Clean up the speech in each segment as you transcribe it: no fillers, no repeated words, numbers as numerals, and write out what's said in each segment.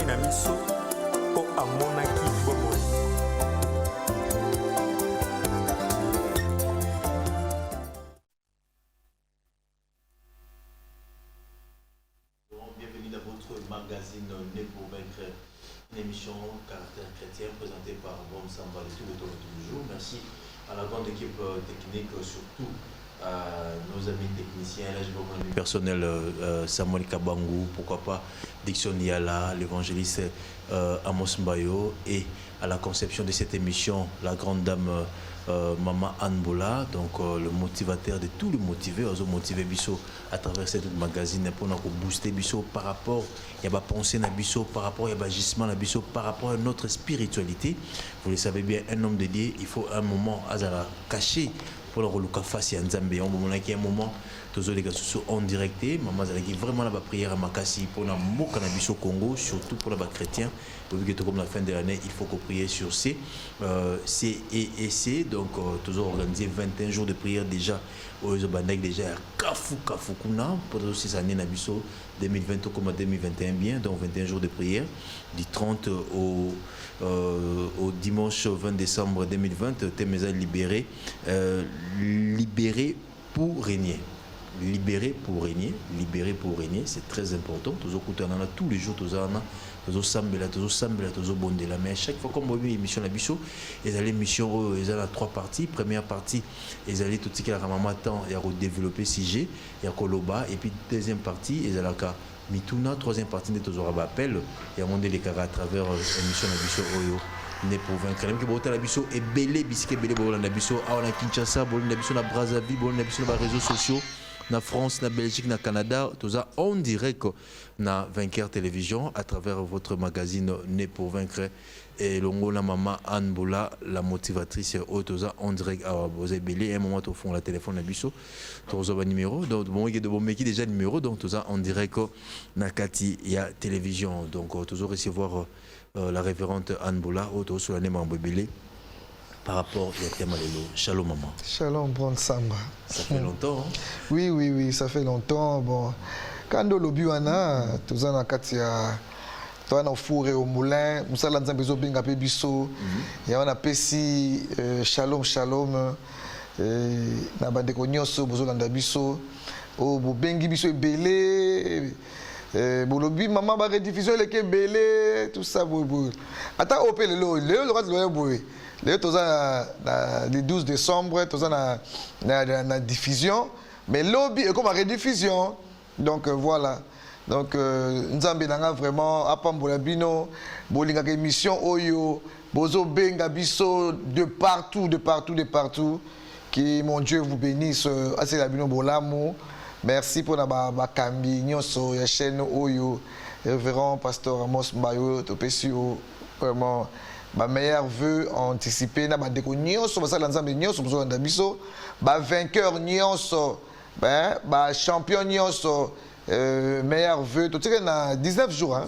mai na miso po amonaki bomoi. Bienvenue dans votre magazine Né pour vaincre, une émission caractère chrétien présentée par Bon Samba de tout le temps de tous les jours. Merci à la grande équipe technique, surtout à nos amis techniciens, là je vois mon ami personnel Samuel Kabangou, pourquoi pas Dixon Yala, l'évangéliste Amos Mbayo, et à la conception de cette émission, la grande dame Maman Anbola, donc le motivateur de tout le motivé, aux motiver Bisso à travers cette magazine pour nous booster Bisso par rapport à la pensée na Bisso, par rapport à l'agissement na Bisso, par rapport à notre spiritualité. Vous le savez bien, un homme de Dieu, il faut un moment à la cacher pour le relouka face à Nzambe. On a un moment, tous les gars en direct, maman qui vraiment la prière à Makassi pour la moka na Bisso Congo, surtout pour les chrétiens. Vu que comme la fin de l'année, il faut qu'on prie sur C, C et C. Donc, toujours organisé 21 jours de prière déjà. Aux Obanèques déjà Kafou Kuna pour ces années Nabiso 2020 comme 2021 bien. Donc, 21 jours de prière du 30 au dimanche 20 décembre 2020. Thème libéré, libéré pour régner. Libéré pour régner, c'est très important. Toujours tous les jours, toujours sambela, toujours bondela. Mais à chaque fois qu'on voit une émission la biso, ils allaient émission, ils allaient 3 parties. Première partie, ils allaient tout ce qui a maman temps, il y a développer 6G, il y a Koloba, et puis deuxième partie, ils allaient Mituna, troisième partie, ils toujours appel, il y a monté les carats à travers l'émission la biso Oyo. Né pour vaincre. Même que bon la biso est belé, bisquet belé, bon la biso, ah on a Kinshasa, bon la biso na Brazzaville, bon la biso na réseaux sociaux. Na France, na Belgique, na Canada, tout ça, on dirait que na Vainqueur Télévision, à travers votre magazine Né pour vaincre, et l'ongo la maman Anne Boula, la motivatrice, tout ça, on dirait que vous avez belé, un moment au fond, la téléphone, la biso, tout ça, numéro, donc bon, il y a de bons mecs déjà numéro, donc tout ça, on dirait que na Kati, il y a télévision, donc toujours recevoir la révérente Anne Boula, tout sur la Néma Mbébélé. Par rapport à Yamalelo. Shalom maman. Shalom Bon Samba. Ça fait longtemps. Hein? Oui, ça fait longtemps. Bon, quand on lobby wana, tout ça na katia, toi na fourré au moulin, musa la nzambe zo benga pe biso, ya wana pesi shalom na bandeko nyonso bozo landa biso, o bo bengi biso ebele. Bolobi maman ba rediffusion leke belé tout ça bo. Ata opé le boy. Le le 12 décembre, tout ça na diffusion, mais lobby comme la rediffusion. Donc voilà. Donc Nzambe nanga vraiment apambola bino, bolinga émission oyo, bozo benga biso de partout. Que mon Dieu vous bénisse. Assez la bino bolamo. Merci pour la kambi nyonso ya chaîne oyo. Révérend pasteur Amos Mbayo topesio vraiment ma meilleur vœu anticipé na bandeko nyonso basala nzambe nyonso bozo landa biso ba vainqueur nyonso ba champion nyonso meilleur vœu to tika na 19 jours hein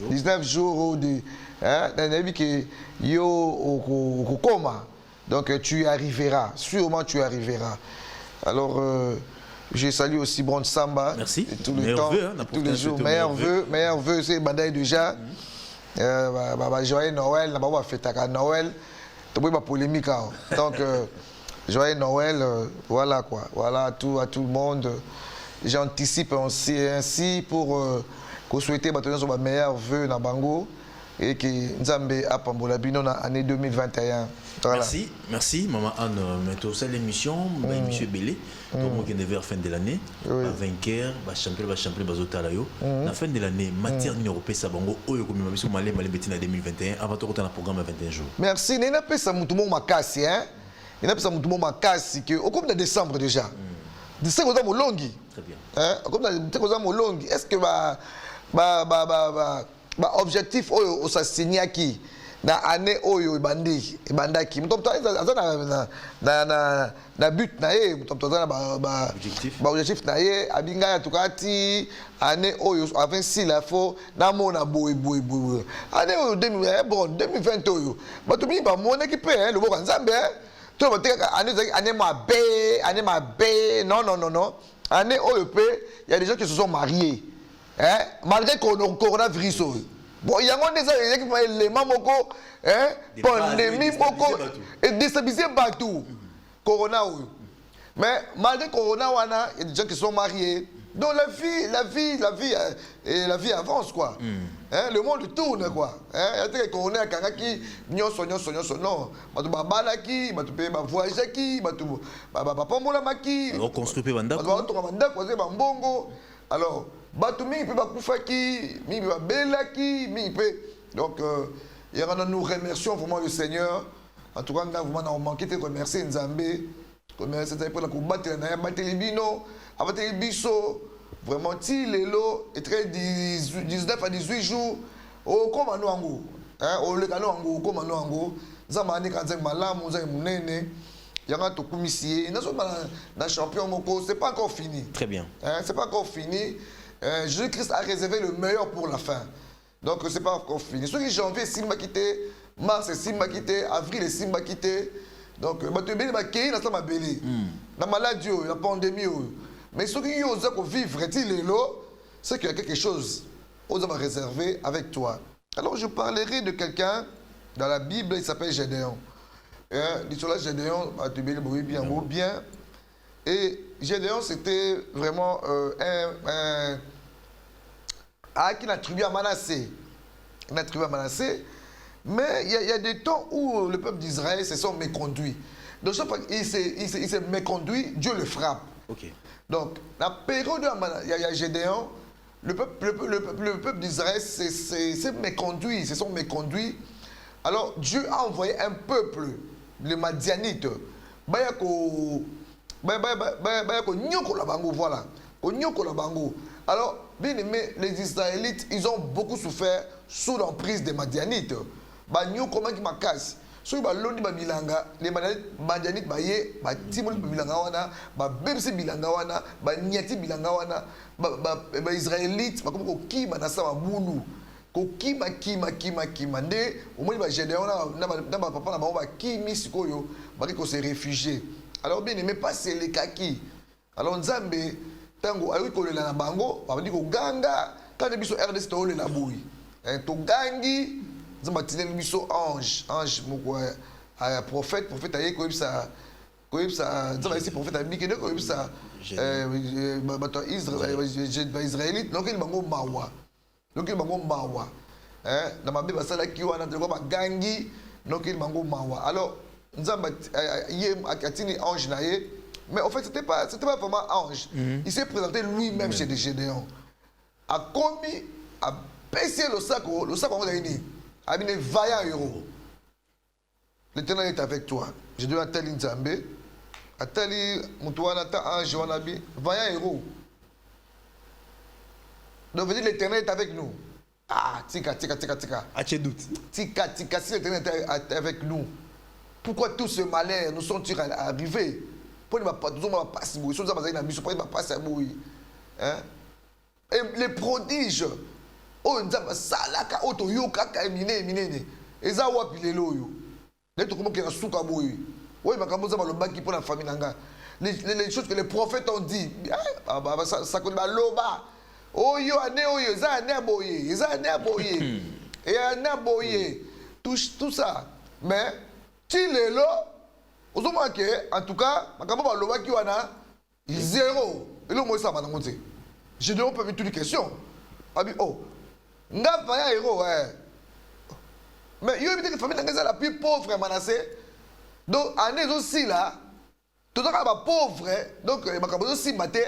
19 jours de na bi que yo okoma donc tu y arriveras, sûrement tu y arriveras. Alors je salue aussi Bon Samba. Merci. Tout le temps, tous les jours. Meilleur vœu, c'est Bandaï déjà. Joyeux Noël, on va fêter Noël. Tu peux pas polémique. Donc, joyeux Noël, voilà quoi. Voilà à tout le monde. J'anticipe ainsi pour souhaiter un meilleur vœu dans Bango et que Nzambe a pambola bino na année 2021. Voilà. Merci maman Anne. Maintenant c'est l'émission, monsieur Belé. Tout le monde qui est vers fin de l'année, vainqueur, champion, bazotalayo. La fin de l'année, matière européenne ça bango oyo comme mission malé betina 2021 avant tout le programme à 21 jours. Merci. Nena pesa mutumo makasi hein. Nena pesa mutumo makasi que au comme de décembre déjà. Décembre dans molongi. Très bien. Hein, comme dans molongi. Est-ce que objectif oyo osasinya ki na année oyo bandaki mutomto azana na but na ye mutomto azana ba objectif na ye abinga ya tukati année oyo avant si la faut na mona boy année oyo 2020 oyo bato mi ba mona ki pe le boka nzambe to ba teka année ma bé non année oyo pe il y a des gens qui se sont mariés hein malgré coronavirus. Bon, il y a des équipes qui font les mamoko, pandémie, beaucoup, et déstabiliser partout. Corona, oui. Mais malgré Corona, il y a des gens qui sont mariés. Donc la vie avance, quoi. Le monde tourne, quoi. Il y a des Corona qui non. On construit pas alors, donc, nous remercions vraiment le Seigneur. En tout cas, nous avons manqué de remercier Nzambé. Remercier pour la combattre, vraiment, Tilelo est très 19 à 18 jours. Au Komano, au Legano, comme Ango, Zamani Kanzek Malam, Mounene. Il y a un commissaire. Dans champion Moko, ce n'est pas encore fini. Très bien. Ce n'est pas encore fini. Jésus-Christ a réservé le meilleur pour la fin. Donc, ce n'est pas encore fini. Ceux qui janvier, Simba quitté. Mars, Simba quitté. Avril, Simba quitté. Donc, la maladie, la pandémie. Mais ceux qui osent vivre, c'est qu'il y a quelque chose aux hommes réservé avec toi. Alors, je parlerai de quelqu'un dans la Bible, il s'appelle Gédéon. L'histoire de Gédéon, bien. Et Gédéon, c'était vraiment qui n'a tribu à Manassé. Il a tribu à Manassé. Mais il y a des temps où le peuple d'Israël se sont méconduits. Donc, chaque fois qu'il s'est méconduit, Dieu le frappe. Okay. Donc, la période où il y a Gédéon, le peuple d'Israël s'est méconduit, se sont méconduits. Alors, Dieu a envoyé un peuple, les Madianites, voilà. Alors, bien aimé, les Israélites, ils ont beaucoup souffert sous l'emprise des Madianites. Comment ils m'acassent? So balondi ba bilanga les Madianites ba ye ba timoli ba bilanga wana ba bebsi bilanga wana ba nyati bilanga wana ba Israélites ba comme ko kima na sama bulu ko kima nde omoni ba Gédéon na ba papa na ba kimi sikoyo ba ko se réfugier. Alors bien aimé pas c'est les kaki. Alors Nzambe tango ayi ko lela na bango ba di ko ganga quand biso RDC to lela boyi to gangi Zamatinel biso ange moko prophète aye ko ça zama isi prophète abiki de ko ça bato Israélite donc il bango mawa na mabe basala ki wana te ko ba gangi donc il bango mawa. Alors nzamba ye akatini ange na ye, mais en fait c'était pas vraiment ange. Il s'est présenté lui-même chez Gédéon. A commis a baissé le sac on a ini. Abine vaillant héros. L'Éternel est avec toi. Je dois attali Nzambe. Attali Moutouana ta ange wanabi. Vaillant héros. Donc veut dire l'Éternel est avec nous. Ah, tika. Ah, tu doutes. Tika, si l'Éternel est avec nous. Pourquoi tout ce malheur nous sont-ils arrivés? Pourquoi nous ne pas passer? Et les prodiges. Oh, nzamba salaka oto yokaka emine eza wapi lelo yo neto comment que na suka boyi oui makambo za balobaki pour la famille nanga les choses que les prophètes ont dit ça connaît baloba oh yo ane oyo eza ane boye et ane boye tout ça mais ti lelo ozoma ke en tout cas makambo balobaki wana zéro elo mo ça banango te je ne peux pas toutes les questions abi oh nga vaillant héros mais il y a une famille la plus pauvre Manassé donc année aussi là tout ça va pauvre donc makambo aussi maté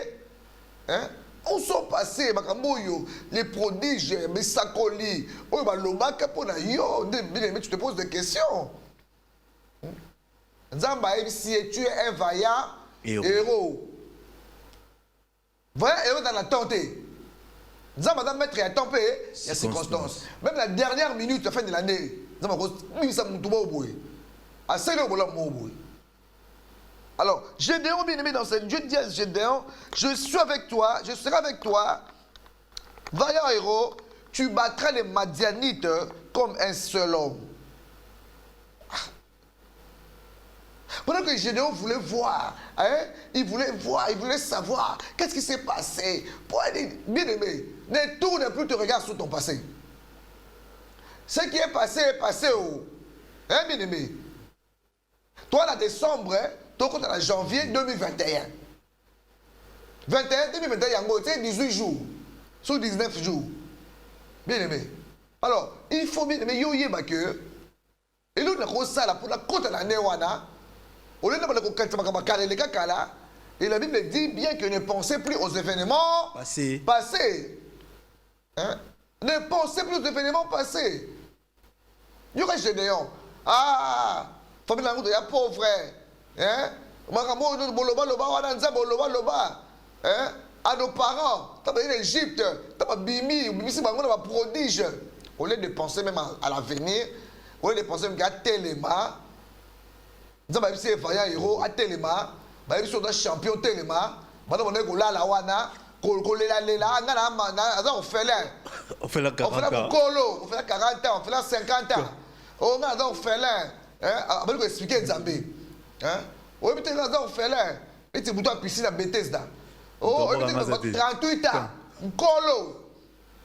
on sont passés makambo yo les prodiges mais sakoli oh ba lobaka pona yo mais tu te poses des questions. Nzamba si tu es un vaillant héros vaillant héros dans la tentée. Madame Maître a tempé, il y a circonstances. Même la dernière minute, la fin de l'année, alors, Gédéon, bien aimé dans cette Dieu dit à Gédéon, je suis avec toi, je serai avec toi, vaillant héros, tu battras les Madianites comme un seul homme. Pendant que Gédéon voulait voir, il voulait savoir qu'est-ce qui s'est passé. Pour aller bien aimé, ne tourne plus tes regards sur ton passé. Ce qui est passé est passé. Oh. Hein, bien aimé? Toi, en décembre, toi, quand en janvier 2021. 21, 2021, c'est 18 jours. Sur 19 jours. Bien aimé. Alors, il faut bien aimer, que. Et nous, on a ça là pour la côte de l'année. Au lieu de et la Bible dit bien que ne pensez plus aux événements passés. Hein? Ne pensez plus aux événements passés. Il y aurait Gédéon. Ah, famille de la pauvre. Hein? Hein? À nos parents, tu as en Égypte, tu as bimi, tu as prodige. Au lieu de penser même à l'avenir, au lieu de penser même à Téléma, nous avons dit que héros à Téléma, nous avons dit champion Téléma, nous avons dit que nous avons on fait la 40 ans, on fait la 40 ans, on fait la 50 ans. On a fait là, on va expliquer Zambé. On va faire là, et tu as piscine à Bethesda. Oh, 38 ans, Nkolo.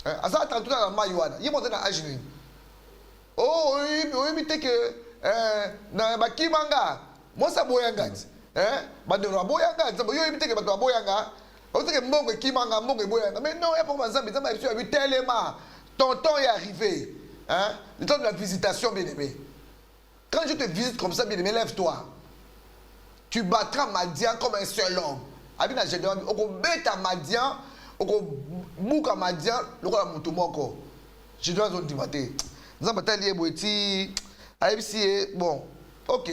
Asa 38 ans na Maywana. Il monte na Ajini. Oh, oui, que na Bakimanga. Moi ça boyanga. Badoro boyanga, ça boyo imite que bato boyanga. On dit que Mbongo Kimanga, Mbongo boyanga. Mais non, il y a pas Zambi, Zambi a vu tellement. Tonton est arrivé. Le temps de la visitation, bien aimé. Quand je te visite comme ça, bien aimé, lève-toi. Tu battras Madian comme un seul homme. Abina Gédéon, on bête Madian, on bouka Madian, le roi de Moutoumoko. Gédéon a dit maté. Nous avons bataillé Boiti. Bon, ok.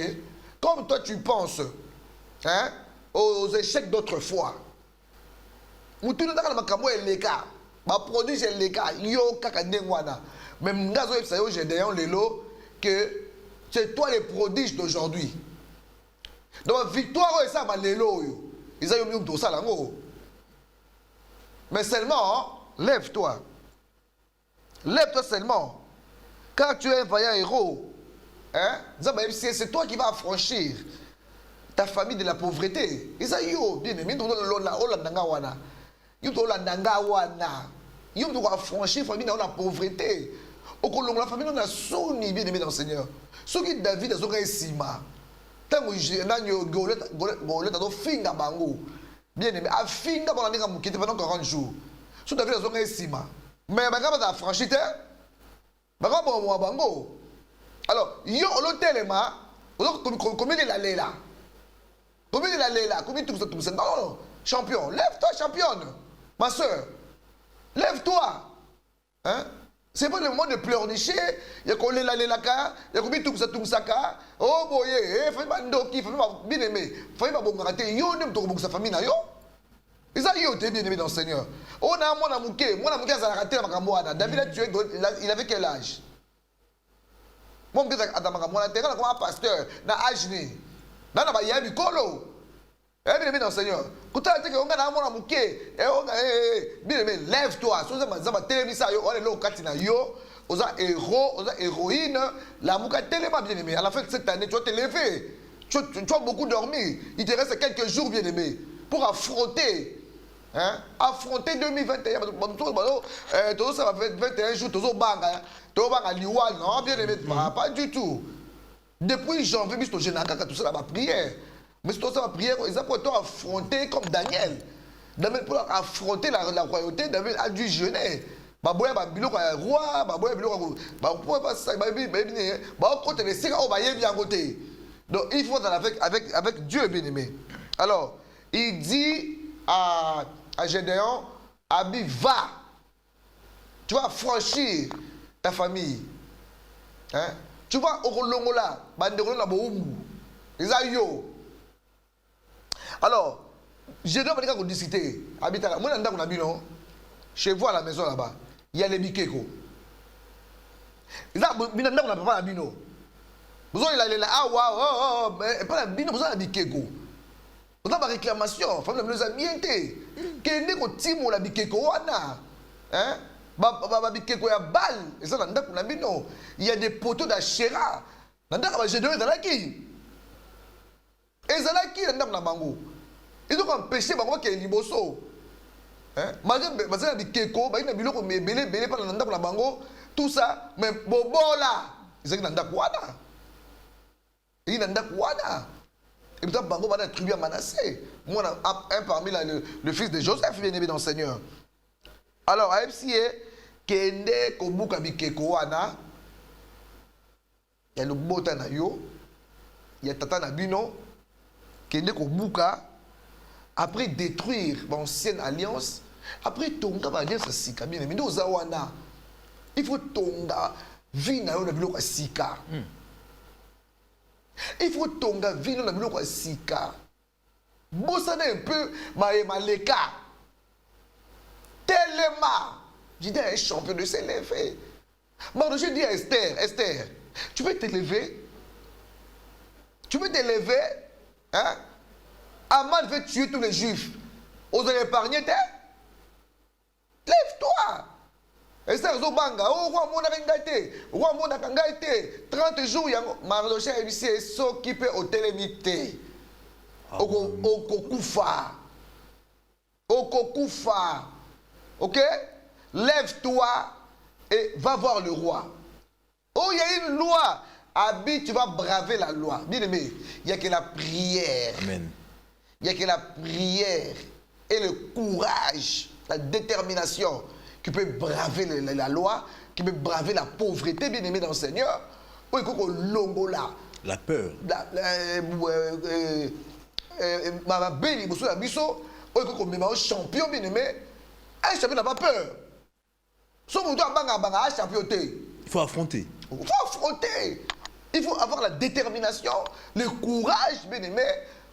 Comme toi tu penses aux échecs d'autrefois. Moutoumoko n'a pas de l'écart. Ma produit c'est l'écart. Yo kaka dengwana. Mais Ngazo Epsayo Gédéon Lelo que c'est toi les prodiges d'aujourd'hui. Donc victoire et ça va Lelo yo. Ils ont mis tout ça là. Mais seulement, lève-toi. Lève-toi seulement. Quand tu es un vaillant héros, c'est toi qui vas affranchir ta famille de la pauvreté. Ils ont yo, bien aimé, ils ont affranchir la famille de la pauvreté. La famille de la souni, bien aimé dans le Seigneur. Ceux qui David, ils ont réussi. Tant que je finga bango bien aimé a finga bon ndinga mukite pendant 40 jours sous David azonga esima mais banga ba franchité banga bon bango alors yo olotelema combien de la lela combien tout ça non champion lève-toi championne ma soeur lève-toi hein. C'est pas le moment de pleurnicher. Il y a qu'on les laka, il y a combien tout ça. Oh boye, il faut pas ndoki, faut pas bien aimé, faut pas bon rater. Yo n'aime pas sa famille na yo. Et ça yo t'es bien aimé dans le Seigneur. On a mon amouké ça a raté la makamboana. David a tué, il avait quel âge? Mon gars a ta makamboana, t'es comme un pasteur na Ajni. Na ba yabi kolo. Bien aimé dans le Seigneur. Quand tu as dit qu'on a mon amouké, bien aimé, lève-toi. Si vous avez télémisa, on est là au Katina yo, aux héros, aux héroïnes, la mouka tellement bien aimé. À la fin de cette année, tu vas te lever. Tu as beaucoup dormi. Il te reste quelques jours, bien aimé, pour affronter. Affronter 2021. Tout ça va faire 21 jours, tout ça banga. Tout banga liwa, non, bien aimé, pas du tout. Depuis janvier, tout ça là, ma prière. Mais si tu as prière, ils ont affronter comme Daniel. David pour affronter la royauté, David a dû jeûner. Baboya babilo kwa roi, baboya babilo kwa pourquoi pas ça côté les six au baye bien côté. Donc il faut avec Dieu bien aimé. Alors, il dit à Gédéon, Abi va. Tu vas franchir ta famille. Hein? Tu vas au Longola, bandero na boumbu. Isayo. Alors, je dois pas discuter. Moi, chez vous à la maison là-bas, il y a les bikeko. Il y a pas bino. Vous avez la ah mais pas la bino, vous avez la bikeko. Vous avez la réclamation, femme nous a bien été. Quel est le timo la bikeko wana? Hein? Bikeko ya balle. Et ça dans la bino. Il y a des poteaux d'Achera. Dans la j'ai donné dans la qui. Et ça là qui est dans la bango. Ils ont empêché bango qui est liboso. Hein? Malgré que Keko, il y a des biloko mais belé par la bango. tout ça, mais bobola. Ils ont dit quoi? Il y a et puis, Bango va être tribu à Manassé. Moi, un parmi le fils de Joseph, bien aimé dans le Seigneur. Alors, à FCA, Kende Kobuka Bikekoana, il y a le Botana Yo, il y a Tata Nabino, Kende Kobuka, après détruire l'ancienne alliance, après Tonga va alliance Sika, bien aimé, nous Zawana. Il faut Tonga, Vina Yo Nabilo Sika. Il faut Tonga, Vina Yo Nabilo Sika. Bossana un peu, Maleka. Tellement. Je dis à un champion de s'élever. Je dis à Esther, tu peux t'élever? Tu peux t'élever? Hein? Aman veut tuer tous les juifs. Osez épargner, lève-toi. Esther Zobanga, oh, roi mon akangate, 30 jours, Mardoché a réussi à s'occuper au télémité. Okokufa. Ok? Lève-toi et va voir le roi. Oh, il y a une loi. Abi, tu vas braver la loi. Bien aimé, il n'y a que la prière. Amen. Il n'y a que la prière et le courage, la détermination qui peut braver la loi, qui peut braver la pauvreté, bien aimé dans le Seigneur. Oh, il faut que l'ongola. La peur. Ma belle, il faut que un champion, bien aimé. Un champion n'a pas peur. Son mouton a un champion. Il faut affronter. Il faut affronter. Il faut avoir la détermination, le courage, bien aimé,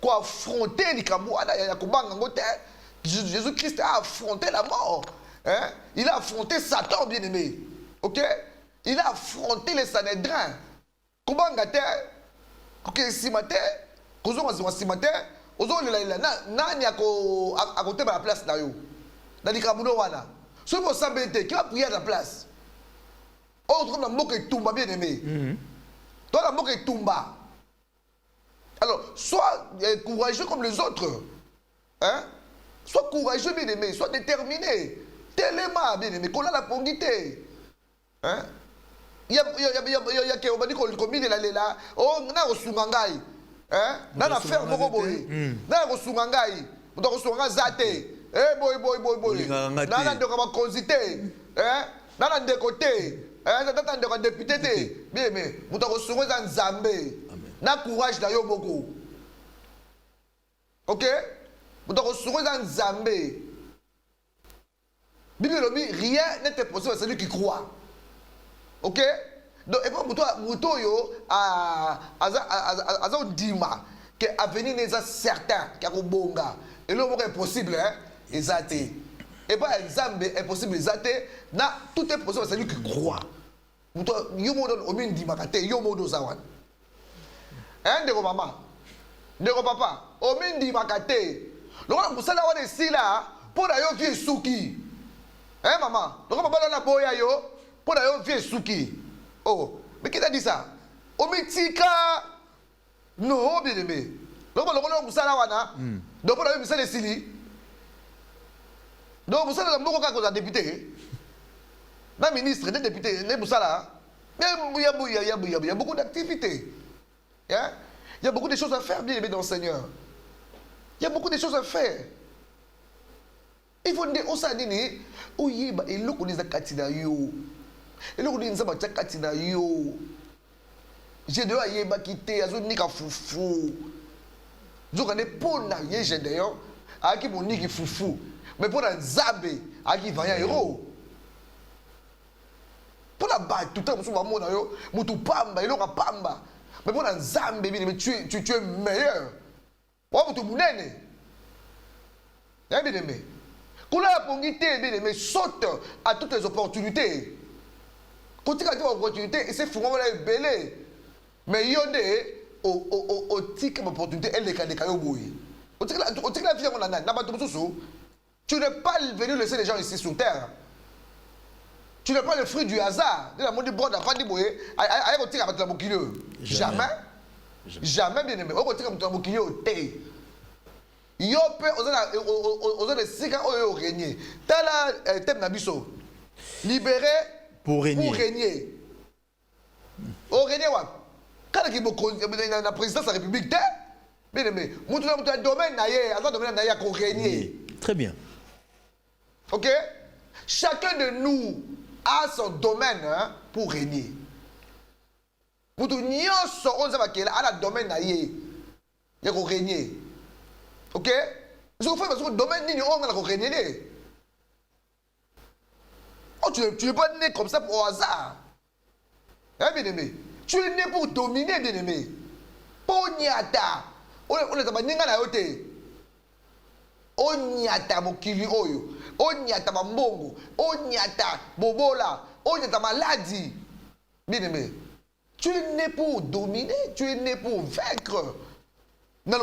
pour affronter les Kamouana. Jésus-Christ a affronté la mort. Hein? Il a affronté Satan, bien aimé. Ok? Il a affronté les Sanhédrins. Comment on a si matin, nani à côté de la place là. Dans les Kamouana. Ce qu'on s'embête, qui va prier à la place? Autre dans le mot que Toumba, bien aimé. Toi, dans le mot que Toumba. Alors, sois courageux comme les autres. Hein? Sois courageux, bien aimé. Sois déterminé. Tellement, bien aimé. Qu'on a la pondité. Hein? Il y a qui on va dire qu'on mine là. Oh, on a reçu Mangai. Hein? Dans l'affaire, beaucoup boy. Dans la reçu Mangai. On a reçu Mangai Zate. Eh, boy. Dans la déconsité. Hein? Dans la décoté. Hein? Dans la député. Bien aimé. On a reçu un Zambé. Na courage na yo beaucoup. Ok? Vous devez recevoir un Zambé. Bible dit rien n'est impossible à celui qui croit. Ok? Donc, et puis, Mouto yo a dima que l'avenir n'est pas certain, qu'il y a un bonga. Et l'homme est possible, hein? Exacté. Et pas Zambé est possible, exacté. Tout est possible à celui qui croit. Mouto yo modon omin dima kate yo modo zawan. Hein, de maman, de papa, au mindi makate. Le roi Moussala wa de sila pour d'ailleurs vieux souki. Hein, maman, le roi papa na boya yo pour d'ailleurs vieux souki. Oh, mais qui t'a dit ça? Au mitika, non, bien aimé. Le roi Moussala wa na, donc pour d'ailleurs Moussala sili. Donc Moussala na mboko kako za député. Na ministre, des députés, des Moussala. Il y a beaucoup d'activités. Hein? Il y a beaucoup de choses à faire, bien aimé dans le Seigneur. Il y a beaucoup de choses à faire. Il faut dire, on s'est dit, oh, il y a beaucoup de katina yo. Il y a beaucoup de katina yo. J'ai de là, il y a quitté, il y a foufou. Je connais pas na j'ai d'ailleurs, à qui mon niki foufou. Mais pour un zabé, à qui va y héros. Pour la batte, tout le temps, on va yo, mutu pamba, il aura pamba. Mais pour un Zambé, tu es meilleur. Pourquoi tu es mounene? Bien aimé. Quand la pongité, bien aimé, saute à toutes les opportunités. Quand tu as des opportunités, c'est fou, on va les belé. Mais il y a des opportunités, elle est calée. Tu n'es pas venu laisser les gens ici sur terre. Tu n'es pas le fruit du hasard. Jamais. Jamais, bien aimé. Yo peut aux autres 5 ans au régner. T'as la thème nabiso. Libéré Pour régner. Pour régner. Au régner, quand il y a la présidence de la République, bien aimé, il y a un domaine, pour régner. Très bien. Ok? Chacun de nous a son domaine pour régner. Pour tout le monde, a un domaine pour régner. Ok? Parce que le domaine, on a régner. Oh, tu n'es pas né comme ça pour hasard. Hein, bien aimé? Tu es né pour dominer, bien aimé. Pour nyata. On est dans la yote. On nyata mokili oyo. On nyata mambongo. On nyata bobola. On nyata maladie. Bien aimé. Tu es né pour dominer. Tu es né pour vaincre. Non,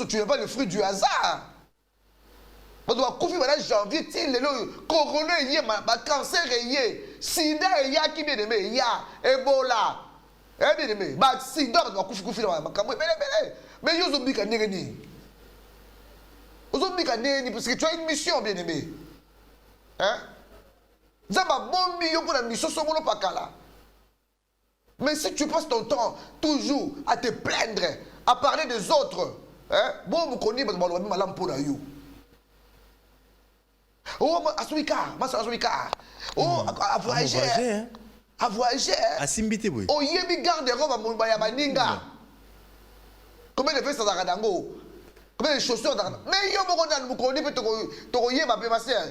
tu n'es pas le fruit du hasard. On doit confier maintenant janvier, le corona, le cancer, sida, il y a qui bien aimé, il y a Ebola. Bien aimé, sida, on doit confier mais il y a des gens qui parce que tu as une mission, bien aimé. Hein? Ça va bon milieu pour la mission, ça ne pas là. Mais si tu passes ton temps toujours à te plaindre, à parler des autres, hein? Bon, vous connaissez, parce que vous avez mal pour vous. Oh, oh, à voyager. À voyager. À Simbité, oui. Oh, il y a des gardes de robe à Moumbaya Maninga. Combien de fesses à Zaradango? Combien de chaussures à mais il y a beaucoup de gens qui ont dit ma sœur.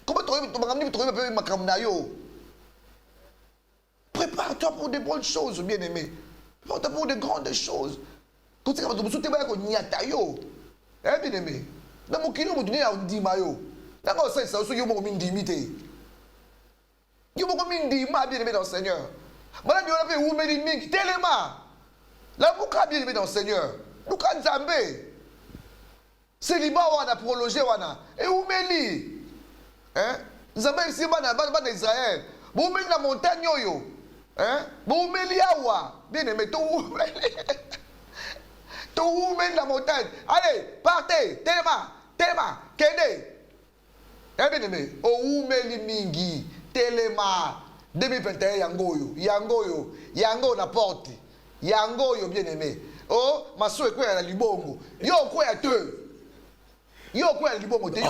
Comment tu as ma camnayo? Prépare-toi pour de bonnes choses, bien aimé. Prépare-toi pour de grandes choses. Quand tu as dit que tu as bien aimé. Dans mon kilo, je dis d'abord, ça, c'est aussi beaucoup d'imiter. Il y a beaucoup d'imiter, bien aimé dans le Seigneur. Madame, il y a un peu de tellement. Là, vous avez bien aimé dans le Seigneur. Nous avons Zambé. Célibat, on a prolongé, on a. Et où Méli? Hein? Zambé, c'est pas d'Israël. Vous mettez la montagne, yo. Hein? Vous mettez Yawa. Bien aimé, tout où Tout mettez la montagne. Allez, partez. Tellement. Kende. Eh bien aimé, oh meli mingi, Telema, 2021 yango na porte, yango bien aimé. Oh, ma soeur quoi à la libongo, yo quoi à te, yo quoi à la libongo te, yo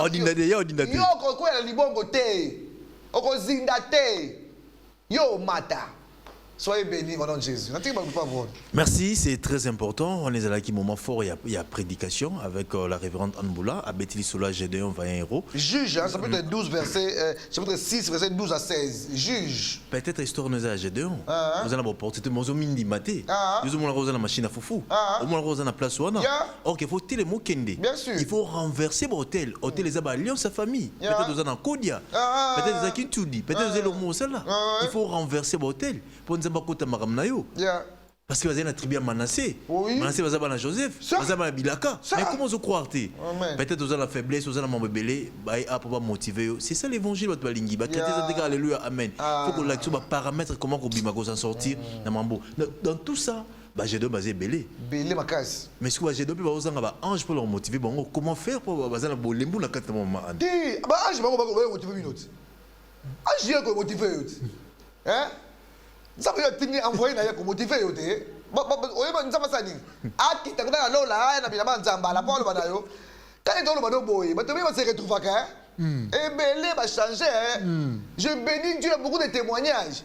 quoi à la libongo te, oko zinda te, yo mata. Soyez bénis au nom de Jésus. Merci, c'est très important. On est à un moment fort, il y a prédication avec la révérende Anboula, à Bethel Sola, Gédéon, 20 euros. Juge, hein, chapitre 12, chapitre 6, verset 12 à 16. Juge. Peut-être histoire nous a Gédéon. Vous allez avoir porté, vous avez mis maté. Vous avez la machine à foufou. Vous avez la place où on a. Ok, il faut tirer le mot Kende. Bien sûr. Il faut renverser l'hôtel. Hôtel les alliances sa famille. Peut-être vous avez un Kodia. Peut-être vous avez Kintudi. Peut-être vous avez le mot là. Il faut renverser l'hôtel. Pour nous avoir parce que vous avez la tribu à Manassé. Manassé, vous avez Joseph. Vous avez Bilaka. Mais comment vous croyez? Peut-être vous avez la faiblesse, vous avez la mambébélé. Pour motiver. C'est ça l'évangile. Alléluia. Amen. Il faut que l'action va paramètre comment vous en sortir. Dans tout ça, j'ai deux basés belé. Belé ma casse. Mais ce que j'ai deux vous avez ange pour leur motiver. Comment faire pour baser la bolembo na 4 moments? Ange, va motiver une autre. Ange, il va motiver une autre. Hein? Ça veut dire envoyer d'ailleurs pour motiver yo té. Oyeba nzamba sani. Aki tangana lola na bilama nzamba la parole banayo. Quand ils ont le bado boy, mais tu vas se retrouver quand et belé va changer. Je bénis Dieu beaucoup de témoignages.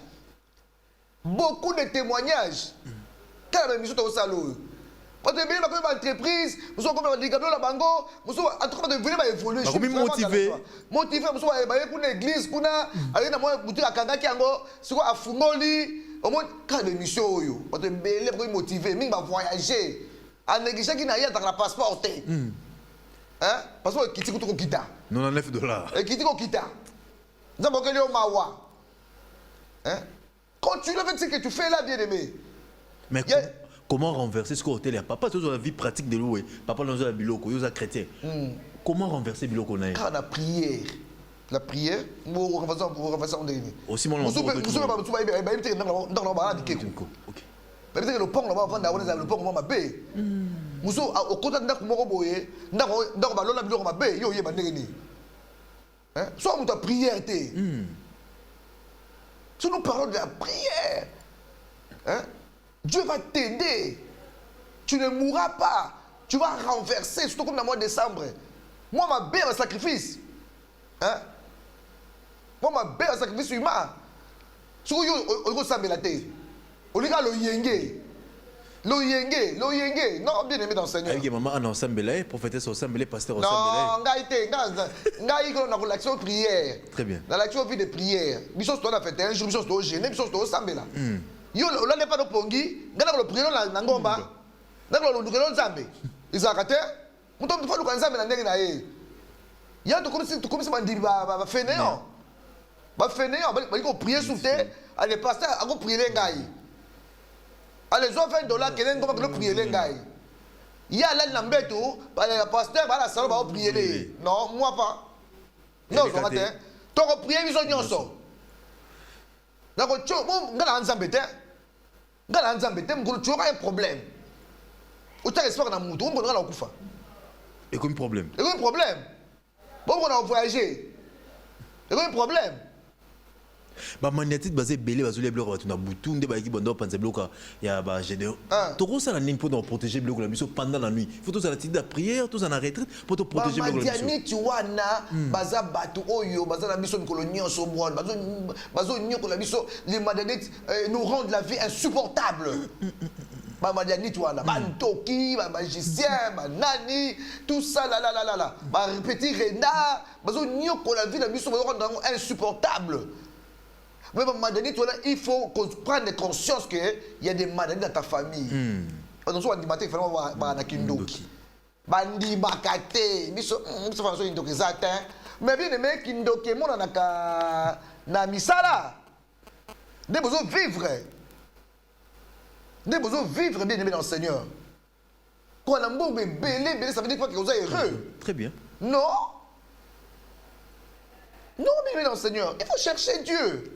Beaucoup de témoignages. Quand même mission au salon. Parce que bien ma entreprise, nous sommes comme des gablons la bango, nous sommes en train de venir évoluer. Je suis motivé. Motivé, nous sommes pour une église, pour aller dans moi boutique à Kanga Kiango, c'est quoi à Fungoli, au moins quand l'émission yo, parce que bien pour motiver, même va voyager. En négligeant qui n'a rien dans la passeport. Hein? Parce que qui t'écoute au kita. $99. Et qui t'écoute au kita. Nous avons que au Mawa. Hein? Continue avec ce que tu fais là, bien aimé. Mais comment renverser ce côté là? Papa, tu as la vie pratique de l'eau. Papa, nous avons la biloko, nous avons chrétien. Comment renverser le biloko? Quand la prière. La prière, vous renversez en dernier. Aussi, mon nom. Vous savez, dans le bas, le pont là-bas, le pont, on va payer. Vous savez, au côté de la soit on a prière. Si nous parlons de la prière, hein, Dieu va t'aider. Tu ne mourras pas. Tu vas renverser, surtout comme dans le mois de décembre. Moi, ma belle, un sacrifice. Hein? Moi, ma belle, un sacrifice humain. Si vous avez la tête, vous avez le yenge. Le yenge. Non, bien aimé dans le Seigneur. Avec maman, on a ensemble, prophétesse ensemble, pasteur ensemble. Non, on a l'action de prière. Très bien. Dans l'action de prière. Nous on a fait un jour, nous sommes gênés, nous sommes ensemble. Yo, on n'a pas de pongi, on a le prière dans Ngomba. On a le prière dans Zambé. Ils ont raté. On a fait le Zambé dans Nengnae. Il y a tout comme si on dit, va fainéant. Va fainéant, on va prier sous terre, allez, pasteur, on va prier les gars. Allez, $20 quelqu'un va prier les gars. Il y a là l'ambeto, le pasteur va la salle va prier les. Non, moi pas. Non, on va faire. Tu vas prier ils sont nyonso. Donc tu bon, ngala nzambete. Ngala nzambete, tu auras un problème. Ou tu as espoir dans mutu, on va la kufa. Et comme problème. Et comme problème. Bon, on a voyagé. Et comme problème. Bah magnétique basé belé basé les blocs on a bouton de baki bondo panze bloc ya ba général tout ça la ligne pour protéger bloc la mission pendant la nuit faut tout ça la petite de prière tout ça la retraite pour te protéger bloc la mission tu wana baza batu oyo baza la mission colonial so moi bazo nyoko la mission les madanites nous rendent la vie insupportable. Bah madanites wana bantoki ba magicien ba nani tout ça là ba petit renard bazo nyoko la vie la mission va rendre insupportable. Mais il faut prendre conscience qu'il y a des maladies dans ta famille. On soit animateur, il faut avoir un kindoki. Bandi bakate, biso façon indoki zatin. Mais bien aimé kindoki, mon anaka na misala. Des besoins vivre. Des besoins vivre bien aimé dans le Seigneur. Quand on a un bon belé, ça veut dire que vous êtes heureux. Très bien. Non. Non, bien aimé dans le Seigneur. Il faut chercher Dieu.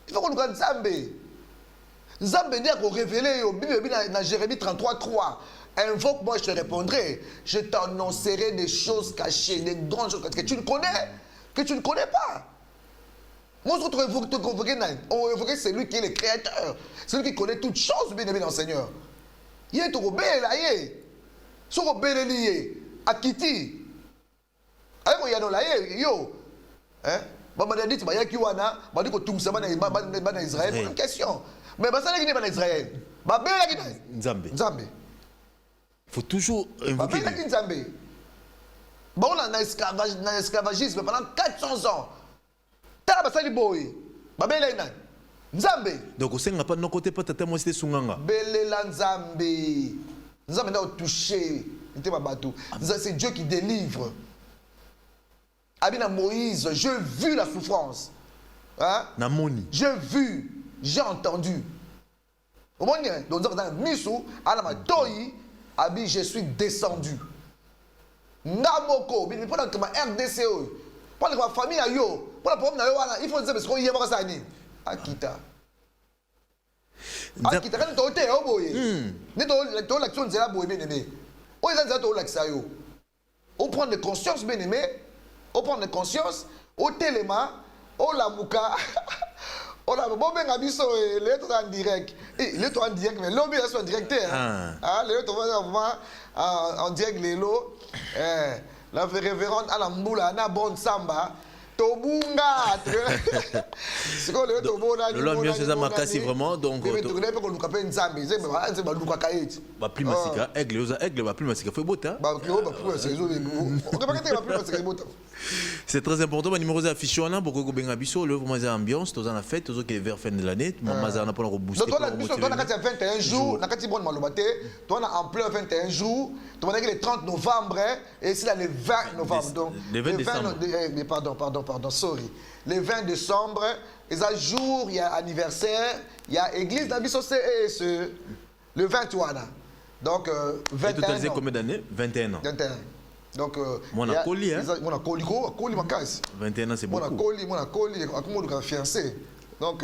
Il faut qu'on nous regarde Zambé. Zambé dit qu'on révélé dans Jérémie 33:3. Invoque-moi, je te répondrai. Je t'annoncerai des choses cachées, des grandes choses que tu ne connais, que tu ne connais pas. Moi, on évoquait celui qui est le créateur, celui qui connaît toutes choses, bien aimé dans le Seigneur. Il est au bel là, il est. Sur le bel lié, à Kiti. Avec moi, il y a là, yo. Hein? Dit Israël, une question. Mais ça Israël. Nzambé. Il faut toujours invoquer Dieu. On a un esclavagisme pendant 400 ans. Donc au sein n'a pas de côté pas tata moi c'était sunganga. Belela Nzambé. Nzambé n'a touché. C'est Dieu qui délivre. Abina Moïse, j'ai vu la souffrance. Hein? J'ai vu, j'ai entendu. Au moins, donc Misou, Alamatoi, Abi, je suis descendu. Namoko, pendant que ma RDCO, pendant que ma famille a yo, pendant que il faut dire parce qu'il y a pas ça ni. Akita. Akita quand tu es au boy. Ne to l'action de la boy bien aimé. On est dans l'action yo. On prend de conscience bien aimé. On prend de conscience, au téléma, au lamouka, au la bon ben abisso les autres en direct. Les autres en direct mais l'homme est en direct. Ah les autres en direct les lots. La révérende à la mboula na bonne samba. Tobunga. C'est quoi le tobona? Le lendemain c'est ça makasi vraiment donc. Mais tu connais pas qu'on nous capte une zambi, c'est bah luka kaït. Bah plus masika, aigle va plus masika, faut bota. Bah plus c'est on pas que plus masika bota. C'est très important. Le numéro affiché là pour que ben abisso le vraiment ambiance tous en la fête tous qui vers fin de l'année maman ça n'a pas rebooster. Donc toi on a 21 jours, na kati bon malobate, toi on a en plein 21 jours, toi on a le 30 novembre et c'est là le 20 novembre donc le 20 décembre. Pardon, sorry. Le 20 décembre, il y a jour, il y a anniversaire, il y a église d'Abisso CESE, le 21. Donc, 21 ans. Et tu as combien d'années? 21 ans. 21. Donc, mon acoli, hein? Mon acoli, ma casse. 21 ans, c'est beaucoup. Mon acoli, on fiancé. Donc,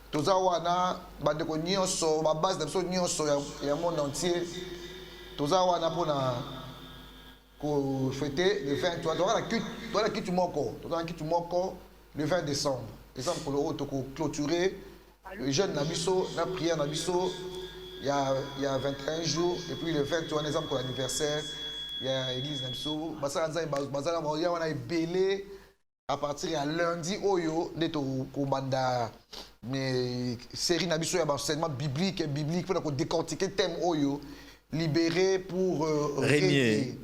tout ça, on a ma base d'Abisso, il y a le monde entier. Tout ça, on a pour fêter le 20, tu as la quitte moko le 20 décembre. exemple pour le haut clôturer le jeune Nabiso, la prière Nabiso, il y a 21 jours, et puis le 21 exemple pour l'anniversaire, il y a l'église Nabiso. On a belé à partir de lundi, Oyo, mais série Nabiso, il y a un enseignement biblique, il faut décortiquer le thème Oyo, libéré pour régner.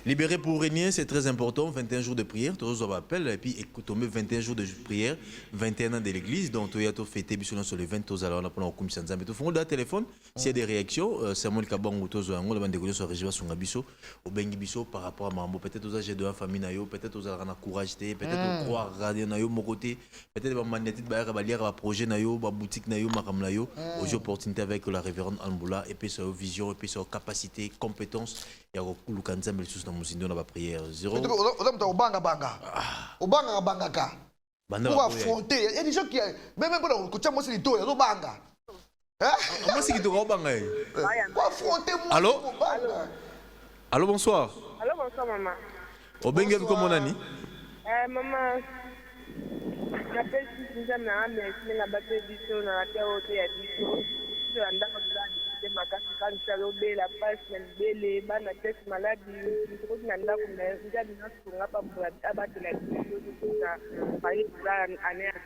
Libéré pour régner, c'est très important. 21 jours de prière, tous on appelle. Et puis, écoutez, 21 jours de prière, 21 ans de l'église. Donc, tu as fêté sur les 20 ans. Alors, on a pas comme ça. Mais tu fais un téléphone. S'il y a des réactions, c'est moi qui abonne ou tous. On a des sur région sur Abisso, au Bengi Bisso par rapport à Mambo. Peut-être aux âges de la famille, peut-être aux âges de courage, peut-être croire radio nayo mon côté, peut-être aux magnétiques, à projet nayo, boutique nayo, maram nayo. Aux opportunités avec la révérende Anboula. Et puis, sur vision, et puis sur capacité, compétence. Il y a beaucoup de choses dans mon signe de la prière. Zéro. Pour affronter, il y a des gens qui. Même pour moi, c'est les taux, il y a banga. Moi, c'est qui te rend banga. Pour affronter moi. Allô? Allô, bonsoir. Allô, bonsoir, maman. Au Benga, comment on a dit? Maman, j'appelle si vous avez un mais si la batterie du son, on a terre au théâtre du son. Je suis en train de ma casse quand je suis la passe, les bannes, la tête malade, je trouve que nanda comme déjà des gens qui n'ont pas pour abattre la vie, par exemple, année à 20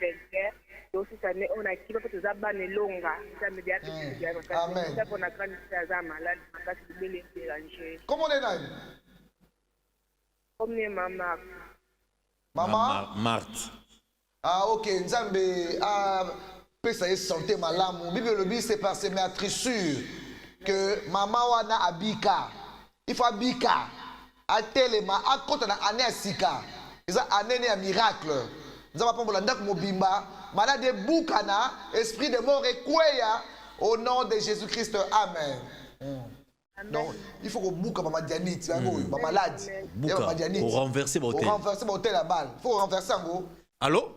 donc cette année, on a qui va faire des bannes longues. Ça me dit à tout le monde. Amen. Ça qu'on a quand même malade, ma casse belle et dérangée. Comment on est là? Comme les mamans. Maman? Marthe. Ah, ok. Nzambe, ça y est, santé malamu. Bible le dit, c'est parce que c'est trissure que maman wana abika. Il faut abika. A telema, a compte na année à sika. Ils ont année un miracle. Nous avons pas pour mobimba. Malade de boukana, esprit de mort et kweya au nom de Jésus-Christ. Amen. Donc, il faut que bouka maman Dianit, ma malade. Pour renverser votre Pour renverser votre la balle. Il faut renverser en gros. Allô?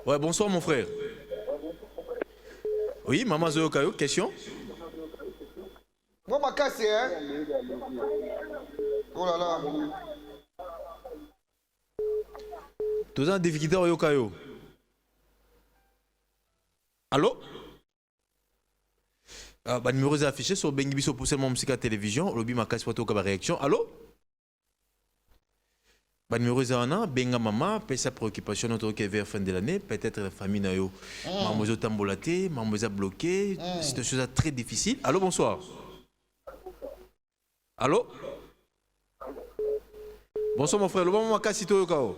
Ouais, bonsoir mon frère. Oui, maman Zoyo Kayo, question? Moi, ma casse, hein? Oh là là. Tous en difficulté au Yokayo. Allô? Bah, numéro est affiché sur Bengi Bisso pour seulement musique télévision. Lobby ma casse pour la réaction. Allô? Bah, numéro 01, Benga Mama, peut sa préoccupation notre vers fin de l'année, peut-être la famille Nayo. Maman tambolaté, maman bloqué, c'est une chose très difficile. Allô, bonsoir. Allô? Bonsoir mon frère, le moment ma cito yokao.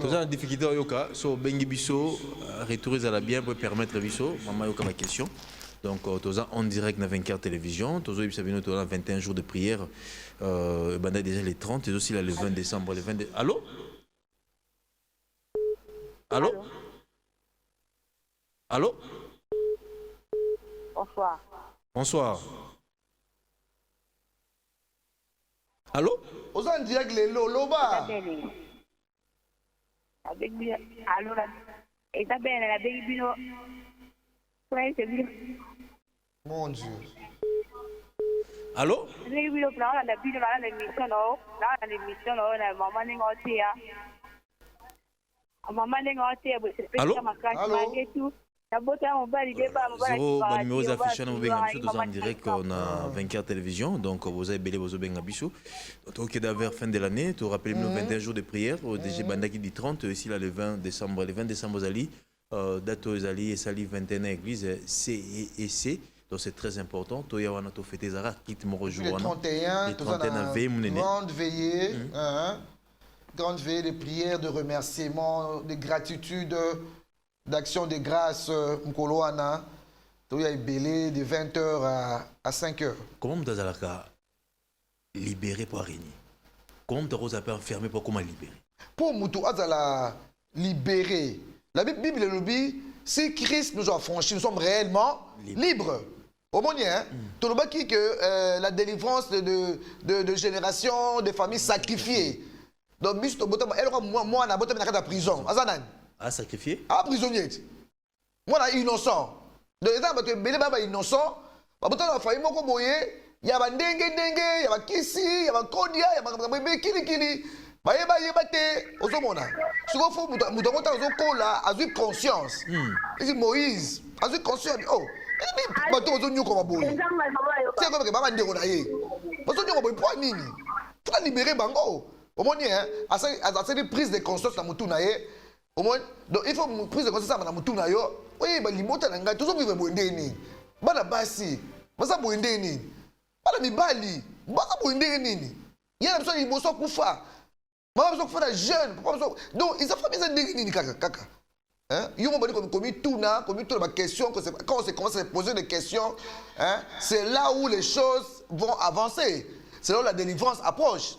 Tous en difficulté au yoka, so Bengi Bisso, retourner à la bien pour permettre Bisso, maman yoka ma question. Donc, tous en direct dans 24 télévision, tous en 21 jours de prière, ben déjà les 30 et aussi là, le 20 décembre, le 20 Allô? Allô? Allô? Bonsoir. Bonsoir. Allô? Aux en direct les loba. Allora, sta bene la baby no. Mon Dieu. Allô? Baby no, là la baby là l'émission no, là l'émission no, la maman n'engotia. Maman n'engotia, c'est pas Allô? ma classe et tout. Zéro, bon numéro affiché dans Benga en direct, on a 24 télévision, donc vous avez belé vos Benga Bissou. Donc, vers fin de l'année, tu rappelles nous 21 jours de prière, au DG Banda qui dit 30, ici là le 20 décembre, aux Ali, date aux Ali et Sali 21 église, C et C. Donc c'est très important. Toya wana to fêter Zara, quitte mon rejour. Le 31, le 31 veille, mon aîné. Grande veillée de prière, de remerciement, de gratitude. D'action de grâce, Mkoloana, il y a belé de 20h à 5h. Comment vous avez libéré pour régner? Comment vous avez enfermé pour comment libérer? Pour Moutou Azala libérer. La Bible le dit, si Christ nous a franchis, nous sommes réellement libres. Au moins, tout le monde qui que la délivrance de générations, de familles sacrifiées. Donc, elle aura moi, on a la prison. Azanan. À sacrifier? Ah, prisonnier. Moi, je suis innocent. Donc, les gens sont innocents. babota na famille moko boye ya bandenge ndenge ya bakisi ya bakodia ya bakabebe kili bayeba te ozomona siko fo muto ngota ozokola azui conscience isi Moïse azui conscience oh bato ozonyuka baboye tie ko ke baba ndeko na ye bazonyuka boye po nini tuna libérer bango omoni hein asali prise de conscience na mutu na ye omoni donc il faut prise de conscience na mutu na yo oye ba limota na ngai tozovivre boye ndeni bana basi baza boye ndeni bana mibali baza boye ndeni yena biso liboso kufa mama biso kufa na jeune papa biso donc ils ont fait besoin ndenge nini kaka hein yo mo bani comme tuna ba question quand on se commence à poser des questions hein c'est là où les choses vont avancer c'est là où la délivrance approche.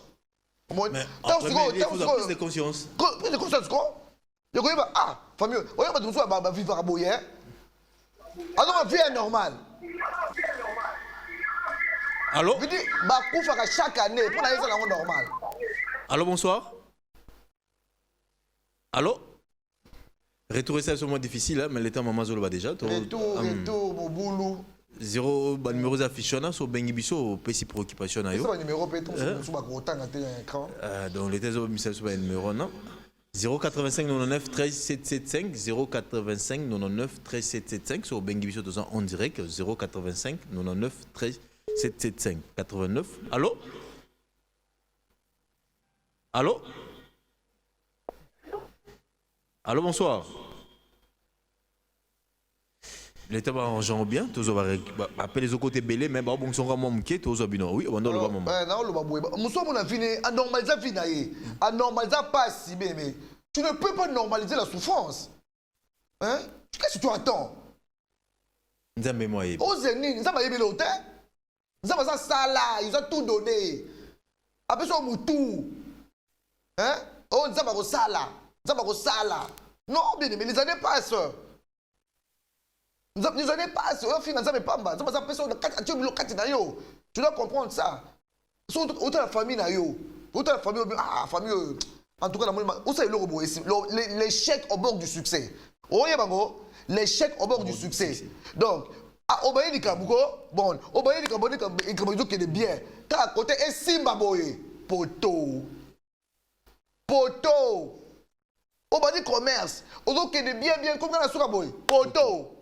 Mais il faut plus de conscience. Plus de conscience quoi? Je connais pas ah famille on va tout ça ba vivre à boyer alors ma vie est normale. Allô? Je dis ba kufa chaque année pour aller ça la normal. Allô, bonsoir. Allô? Retour c'est sûrement difficile, hein, mais l'état maman Zolo va déjà. Retour, au boulot. 0, numéro affiché sur Bengi Bisso, PC préoccupation. C'est un numéro peut-être sur ma gros temps à l'écran. Donc l'état Zolo Michel sur un numéro, non? 085 99 13 775 085 99 13 775 sur Bengi Bisso en direct 085 99 13 775 89. Allô? Allô? Allô, bonsoir. L'état va arranger bien, tous va appeler les autres côtés belé, mais bon, sont vraiment mouqués, tous va bien. Oui, on doit le voir maman. Non, le baboué. Nous sommes en fini, anormaliser finaïe, anormaliser pas si bien, mais tu ne peux pas normaliser la souffrance. Hein? Qu'est-ce que tu attends? Nzambe moi. Aux ennemis, Nzambe yébé l'hôtel. Nzambe ça sala, ils ont tout donné. Après ça moutou. Hein? Oh, Nzambe ko sala. Nzambe ko sala. Non, bien mais les années passent. Les années passent. Au final, Nzambe pamba. Nzambe ça personne de yo. Tu dois comprendre ça. Autant la famille na yo. Autant la famille famille en tout cas où c'est l'échec au bord du succès. Oye bango, l'échec au bord du succès. Donc Obaye ni kabuko, bon, Obaye ni kabone kabuko qui est bien. T'as à côté et Simba boye, poto. Obaye commerce, Ozo qui est bien, comme dans la souka boye, poto.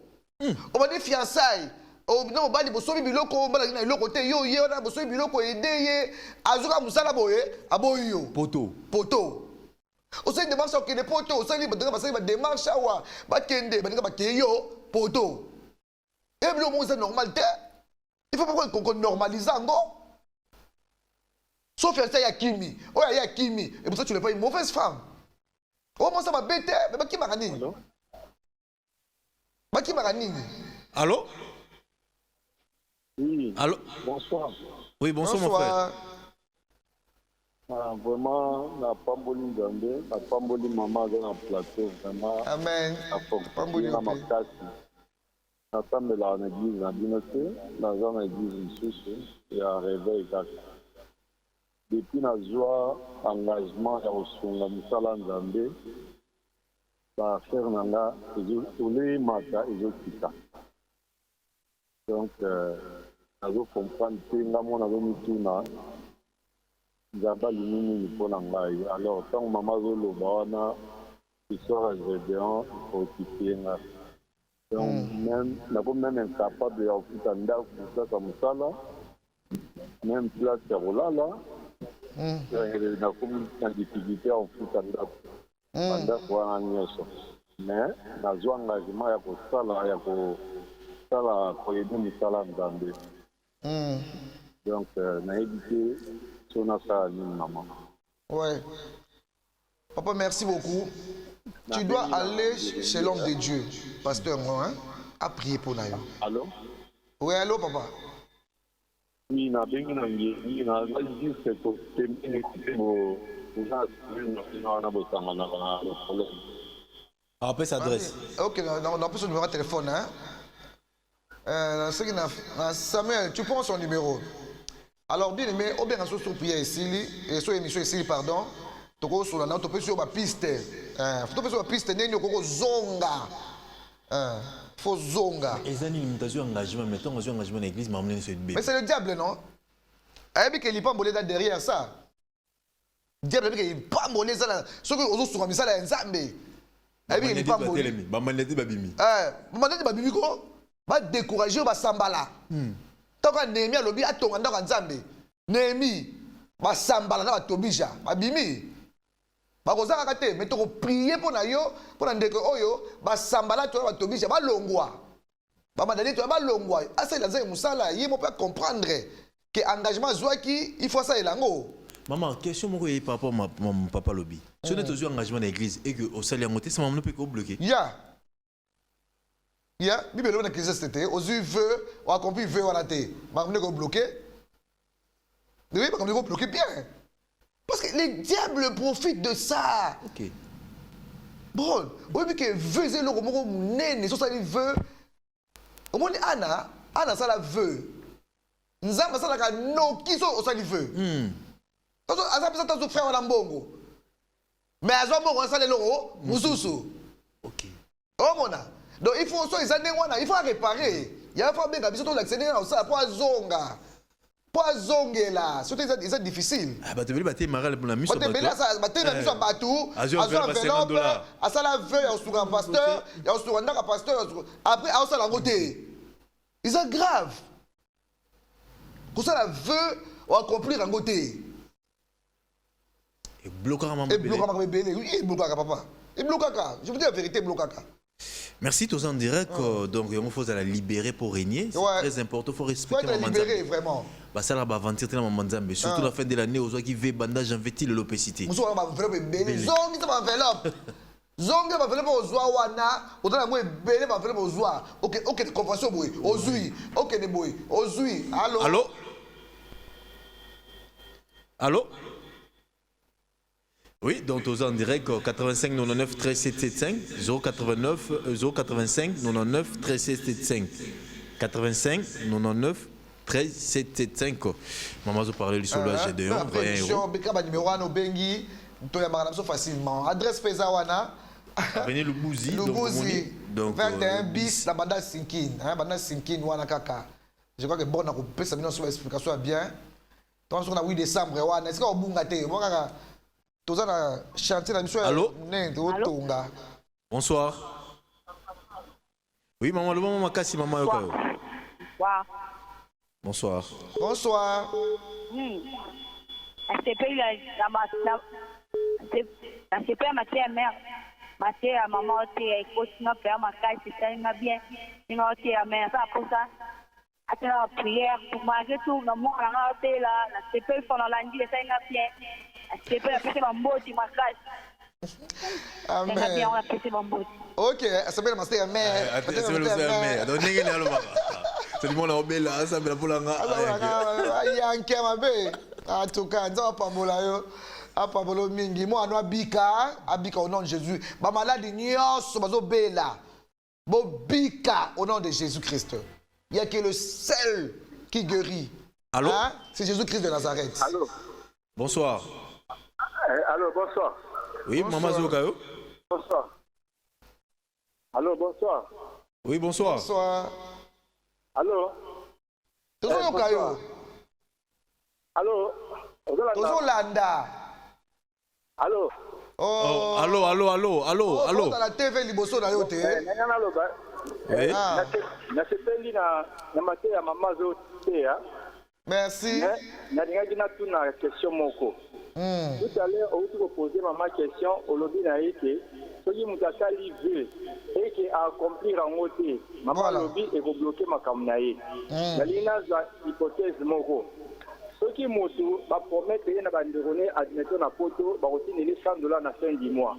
Obaye fiançailles, non, Obaye bosobi biloko, Obaye na biloko te yo ye, Obaye bosobi biloko ede ye, Azuka musala boye, aboye yo. Poto. Osayi démarche qui est poto, osayi ba démarche wa, ba kende, ba keyo, poto. Et puis, c'est normal. Il faut pas qu'on normalise encore. Sauf que il y a Kimi. Oh, il y a Kimi. Et pour ça, tu n'es pas une mauvaise femme. Oh, moi, ça m'a bêté. Mais qui m'a gagné? Qui m'a gagné? Allô? Oui. Allô? Bonsoir. Oui, bonsoir, mon frère. Ah, vraiment, la Pamboli Gambé, la Pamboli Maman dans le plateau, vraiment. Amen. Pamboli Maman. Natambela na église na binote naza na église lisusu ya réveil kaka depuis nazwa engagement ya kosunga mosala nzambe baaffaire na nga oleyemaka ezokita donc nazokomprendre te nga mo nazomituna nzambe alimi nini mpo na ngai alors ntango mama azoloba wana histoire ya gédéon ookipie nga. Donc, même incapable de faire comme ça, même place à Rolala, la communauté en difficulté en foot mais la zone engagement ya kosala ya kosala koyebi misala nzambe. Donc, na évité son asala nini maman. Ouais. Papa, merci beaucoup. Tu dois aller chez l'homme de Dieu, pasteur Moin, à prier pour Nayo. Allô? Oui, allô, papa. Oui, na bengi na ngi na dit que On peut s'adresser. Ok, on a plus son numéro de téléphone. Samuel, tu prends son numéro. Alors, bien aimé, on bien sur prière ici, et sur émission ici, pardon. Toko sur la note, on peut sur la piste. Faut sur la piste, n'est-ce pas zonga. faut zonga. Et ça, il y a un engagement, mettons, un engagement dans l'église, mais c'est le diable, non? Il n'y a pas de derrière ça. Le diable, il n'y a pas de ça. Ce que vous avez sur ça, c'est un il n'y a pas de va décourager va sambala tant que Néhémie lobi atonga ndaka nzambe Néhémie va sambala na tobija babimi ba kozaka kate mais to prier pour na yo pour na ndeko oyo ba sambala to ba tobija ba longwa ba madani to ba longwa asa la zai musala yemo pas comprendre que engagement zwaki il faut ça elango. Maman, question par rapport à mon papa lobby. Si on est toujours engagement dans l'église et que au salaire monté, ça m'a peut bloquer. Bible on a crise c'était aux yeux veut on a compris veut on a été m'a bloqué. Oui, parce qu'on bloquer bien. Parce que les diables profitent de ça. OK. Bon, oui que veut c'est le mot nene so ça il veut. Au moins Anna ça la veut. Nzamba ça la no qui so ça il veut. Asa pesa tazo frère na mbongo. Mais azo mbongo ça le loro mususu. OK. Oh mona. Donc il faut il faut réparer. Il y a pas bien biso to l'accéder na ça pour zonga. Pour zongela. C'est difficile. Ah bah tu veux battre maral pour la mission. Battre ça battre la mission partout. Azo enveloppe. Asa la veille sur un pasteur, il y a sur un pasteur après à ça la côté. C'est grave. Comme ça la veut ou accomplir en côté. Et bloquer maman bébé. Et bloquer maman bébé. Oui, il bloque papa. Il bloque ça. Je vous dis la vérité, il bloque ça. Merci tous en direct. Donc, il faut la libérer pour régner. C'est très important. Il faut respecter la libérer, vraiment. Bah, ça, là, va aventure dans maman Nzambe. Surtout la fin de l'année, aux gens qui veulent bandage, j'investis l'opacité. Nous sommes enveloppe bébé. Zongi, ça m'enveloppe. Zongi, m'enveloppe aux oies, wana. Autant la mouille bébé, m'enveloppe aux oies. Ok, compréhension, boy. Aux ouïes. Ok, les boy. Aux ouïes. Allô? Allô? Allô? Oui, donc aux en direct 85 99 13 775 089 085 99 13 775 85 99 13 775. Maman, je parlais du solo G2. Numéro 1 au Bengi, tu as facilement. Adresse Pesawana. Venez le Bouzi. Le Bouzi. Donc 21 bis, la banda Sinkin. Banda Sinkin, Wana Kaka. Je crois que bon, on a coupé ça, mais on a explication bien. Donc on a 8 décembre, est-ce qu'on a boungate? Allô? Bonsoir. Oui, maman, le moment m'a cassé, maman. Bonsoir. Bonsoir. Ma maman était continue faire ma caille, c'est ça, il m'a bien. Il m'a été à mère, ça pour ça. Après la prière, pour manger tout, le monde a été là, la CP font la lundi, ça il m'a bien. C'est pas la ma moti ma caille. Amen. On a pété mon moti. Ok, ça s'appelle ma sœur mère. C'est le mère. Donc n'est pas le baba. C'est du monde à obéla, ça me pour la il y a un qui m'a bé. En tout cas, on va pas mola yo. Apa bolo mingi mo anwa bika abika au nom de Jésus. Ba maladi nyos bazo bela. Bo bika au nom de Jésus-Christ. Il y a que le seul qui guérit. Allô? Hein? C'est Jésus-Christ de Nazareth. Allô? Bonsoir. Allô, bonsoir. Oui, maman Zokayo. Bonsoir. Allô, bonsoir. Oui, bonsoir. Bonsoir. Allô? Zokayo. Allô? Landa. Allô? Oh. Allô, allô, allô, allô, allô. Dans la TV liboso na yote. Oui. Na sepeli na maté ya mama zo te ya. Merci. Na dinga na tuna question moko. Tout à l'heure, on vous poser maman question au lobby na été. Soki mutakali veut et qui a accomplir en côté. Maman lobby et vous bloquer ma kamnaye. Na lina za hypothèse moko. Soki moto va promettre na banderone admettons na poto ba rotiner les $100 na fin du mois.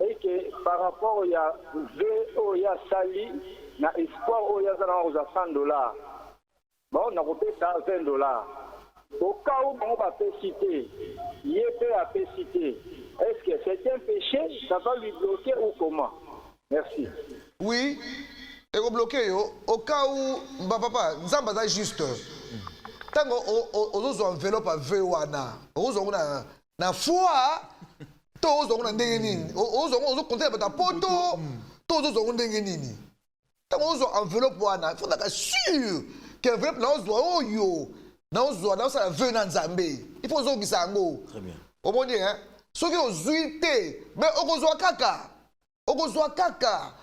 Et que par rapport ya veu ya sali na espoir o ya zana aux $100. Bon, on a peut-être $20. Au cas où on va citer, il peut à citer. Est-ce que c'est un péché? Ça va lui bloquer ou comment? Merci. Oui, et vous bloquez au cas où papa, Nzamba est juste. Tant qu'on enveloppe à Vewana, on a na foi, tous on a ndengeni, on compter ta poto, tous on a ndengeni. Tant qu'on a enveloppe, il faut être sûr qu'enveloppe, oh yo, dans sa venant Zambé. Il faut que ça ngo. Très bien. Au moins, hein, ceux qui ont zuité, mais on a kaka. On a kaka.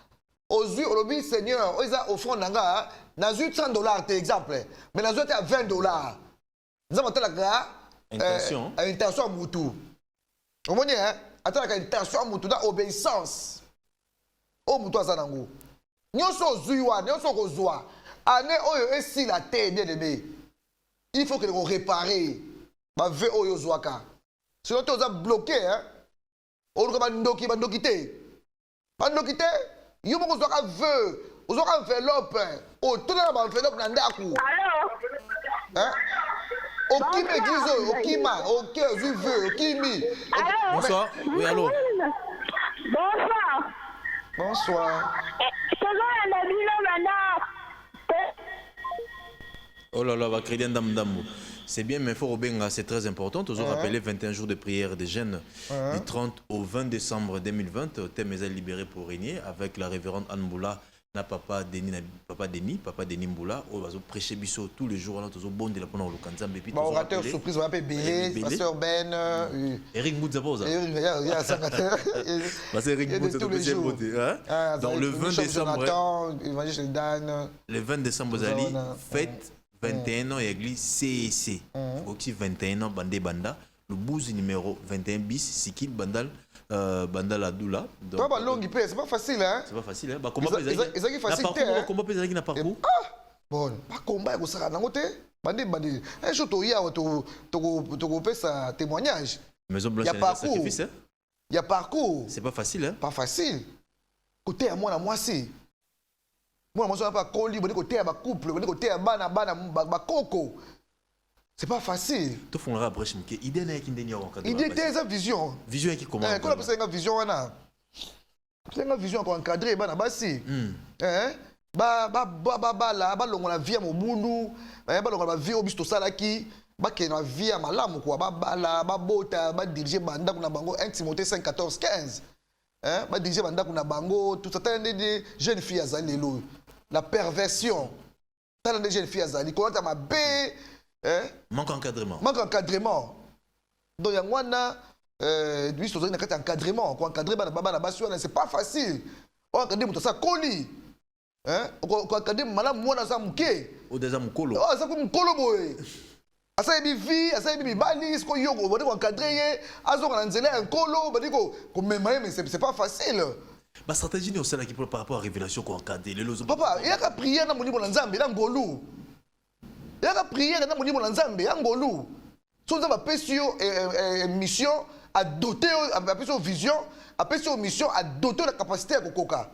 Aujourd'hui, au Seigneur, ils ont offert nanga, na $100 par exemple, mais na à $20. Nous avons intention. Intention à Moutou. Au moins, hein, attends la intention à Moutou, d'obéissance. Oh Moutou Azanango. Nous sommes zuiwa, nous sommes kozwa. Année oyo esi la terre bien aimé. Il faut que nous réparer. Ma ve oyo zwaka. Sinon tu as bloqué hein. On va ndoki bandokité. Bandokité. Yo mo kozwaka ve, ozwaka enveloppe. O tout na enveloppe na ndaku. Allô? Hein? Okime église, okima, ok, je veux, okimi. Allô? Bonsoir. Oui, allô. Bonsoir. Bonsoir. Oh là là, va créer un dame. C'est bien, mais il faut rebenga, c'est très important. Toujours rappeler 21 jours de prière des jeunes du 30 au 20 décembre 2020. Thème est libéré pour régner avec la révérende Anne Mboula, na papa Denis Mboula. On va prêcher biso tous les jours. On a bon de la pendant le Kanzam. Bon, orateur surprise, on va appeler Bélé, pasteur Ben. Eric Moudzaboza. Il y a ça. C'est Eric Moudzaboza, tous les jours. Donc le 20 décembre. Le 20 décembre, vous allez fête 21 ans, église CEC. Aussi 21 ans, Bandé Banda. Le bouse numéro 21 bis, Sikid Bandal. Bandal Adoula. C'est pas facile, hein? C'est pas facile, hein? Comment c'est facile, hein? Comment c'est na parcours? Bon, pas combat, vous savez, d'un côté. Bandé. Un jour, tu as ça témoignage. Maison Blanche, il y a parcours. Il y a parcours. C'est pas facile, hein? Pas facile. Côté à moi, moi, si. Moi, je ne pas colis, côté à ma couple, côté à bana coco. C'est pas facile. Tu fais un brèche, mais idée n'est qu'une dernière encore. Idée est sa vision. Vision est qui comment? Quand on a une vision, on a une vision pour encadrer, bana basi. Hein? Ba la vie à mon boulot, la vie au bisto salaki, la vie à ma lame quoi, ba bota, ba diriger banda kuna bango 1 Timothée 5 14 15. Hein? Ba diriger banda kuna bango, tout ça des jeunes filles à Zalelo. La perversion. Tant de jeunes filles à Zali, comment tu ma bé. Manque encadrement. Donc, il y a un encadrement. C'est pas facile. On encadre ça colis. On encadre madame moi dans mouké. Ou des amukolo. Ah, ça comme kolo boy. Asa ebi vie, asa ebi bali, ko yoko, on va encadrer, azo on nzela un kolo, on dit ko mais c'est pas facile. Ma stratégie n'est au sein qui par rapport à révélation qu'on encadre les lois. Papa, il y a qu'à prier dans mon niveau dans Zambie, dans Golou. Il y a qu'à prier dans mon niveau dans Zambie, dans Golou. Si on a une mission à doter, une vision, une mission à doter la capacité à Kokoka.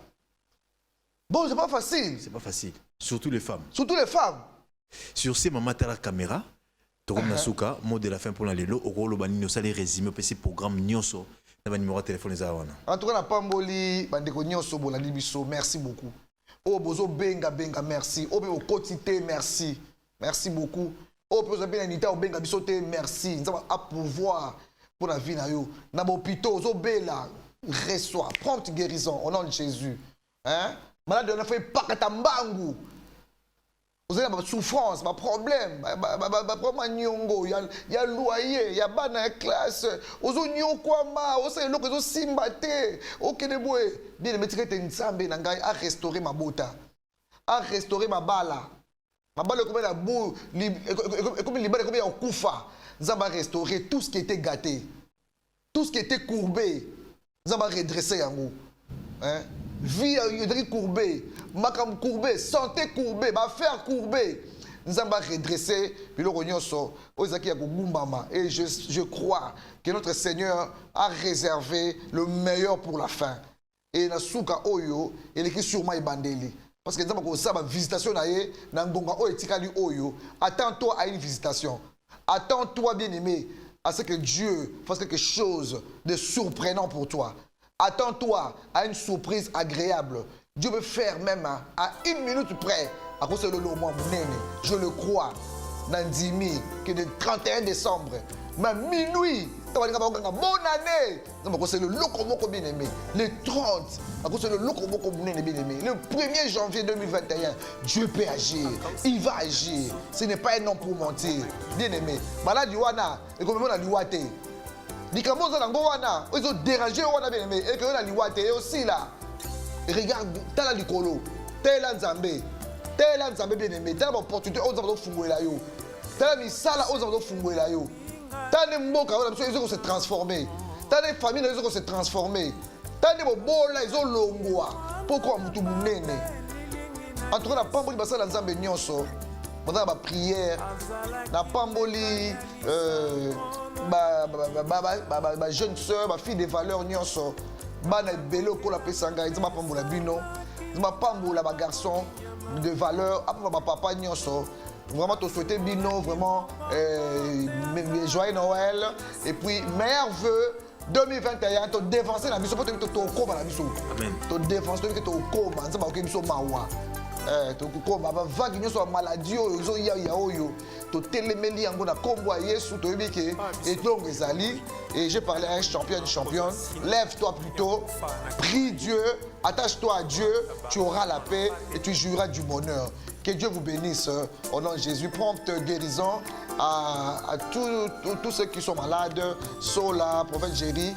Bon, c'est pas facile. C'est pas facile. Surtout les femmes. Surtout les femmes. Sur ces mamans, tu as la caméra. Torom Nasuka, mot de la fin pour la Lelo, au rôle de ça les résumés, PC programme Nyoso. Dans numéro de téléphone, en tout cas, la Pamboli, Bandeko Nyoso, Boladibiso, merci beaucoup. Oh, Bozo Benga, merci. Oh, au quotidien, merci. Merci beaucoup. Oh, Bozo Benga, au Benga Bisote, merci. Nous avons à pouvoir pour la vie. Dans l'hôpital, Zo Bela, reçoit, prompte guérison au nom de Jésus. Hein? Malade, on a fait Pakatambangu. Vous avez des souffrances, des problèmes, il y a loyer, il y a bana classe, vous avez des simbate, ok de boy, bien me tirer une sambe nangai à restaurer ma bota, à restaurer ma bala comme la boue, comme libérer comme un koufa, ça va restaurer tout ce qui était gâté, tout ce qui était courbé, ça va redresser en vous, hein? Vie courbée, makam courbé, santé courbée, affaire courbée. Nous allons redresser, puis le rognoso, et je crois que notre Seigneur a réservé le meilleur pour la fin. Et na souka oyo, et qui sûrement bandeli. Parce que nous avons une visitation, attends-toi à une visitation. Attends-toi, bien-aimé, à ce que Dieu fasse quelque chose de surprenant pour toi. Attends-toi à une surprise agréable. Dieu peut faire même à 1 minute près. À cause de l'homme, je le crois. Dans 10 000, que le 31 décembre, même minuit, Bonne année. C'est le loco bien aimé. Le 30, c'est le loco bien aimé. Le 1er janvier 2021, Dieu peut agir. Il va agir. Ce n'est pas un nom pour mentir. Bien aimé. Malade Wana, et comme on a liwate. Ni comme on a wana, ils ont dérangé Wana bien aimé. Et que on a liwate aussi là. Et regarde, t'as la Nicolo, t'as la Nzambé bien aimé. T'as l'opportunité, on va fouiller là yo. T'as la misala, on va fouiller là yo. Tant de mots ils ont se transformer. Tant de familles ils ont se transformer. Tant de mots là ils ont longwa. Pourquoi mutu munene? En tout cas na pamboli basala nzambe nyonso. Bana ba prière, na pamboli ba jeune sœur, ba fille de valeur nyonso. Bana belo ko la pesanga, ils ma pambola bino. Ils ma pambola ba garçon de valeur, après ma papa nyonso. Vraiment, te souhaiter Bino, vraiment, joyeux Noël. Et puis, meilleur vœu 2021, te défoncer la mission pour te coma la mission. Te défoncer, te coma, ça va ok mission mawa. Te coma, vague mission soit maladie, ils ont yo. Te téléméli en gona combo Yesu, te bike et donc ezali. Et j'ai parlé à un champion, une championne. Lève-toi plutôt, prie Dieu, attache-toi à Dieu, tu auras la paix et tu jouiras du bonheur. Que Dieu vous bénisse au nom de Jésus. Prompte guérison à tous ceux qui sont malades. Sola, prophète Géry,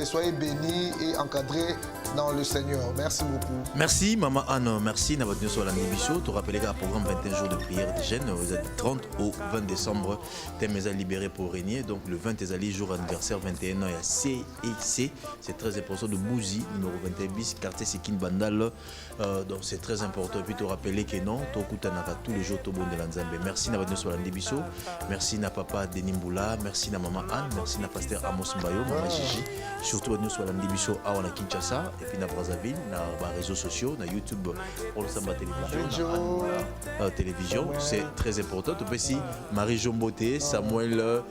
soyez bénis et encadrés dans le Seigneur. Merci beaucoup. Merci, Maman Anne. Merci, Nabatino Solandi Bisso. Tu rappelles le programme 21 jours de prière des jeunes. Vous êtes 30 au 20 décembre. Thème est libéré pour régner. Donc, le 20 est jour anniversaire, 21 ans. Il y a CEC. C'est très important de Bouzi, numéro 21 bis, quartier Sekin Bandal. Donc, c'est très important. Et puis, tu rappelles que non, tu écoutes tous les jours, tu bon de l'Anzambe. Merci, Nabatino Solandi Bisso. Merci, na papa Denis Mboula. Merci, na maman Anne. Merci, na pasteur Amos Mbayo, maman Gigi. Surtout, Nabatino Solandi Bisso à Kinshasa. Et puis, na Brazzaville, na réseaux sociaux, na YouTube, on le samba télévision, c'est très important. Tu peux aussi Marie Jomboté, Samuel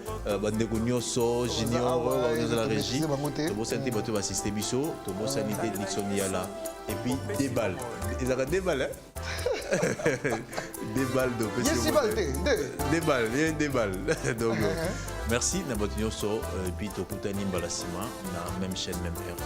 Bandeko Nyoso, Junior, de la régie. Tu peux sentir que tu vas assister Bisso, tu peux sentir Nixon Yala. Et puis des balles. Ils ont des balles, hein? Des balles de des balles, il y a des balles. Donc, merci, Nabatino So, et puis Tokutani Balasima, la même chaîne, même heure.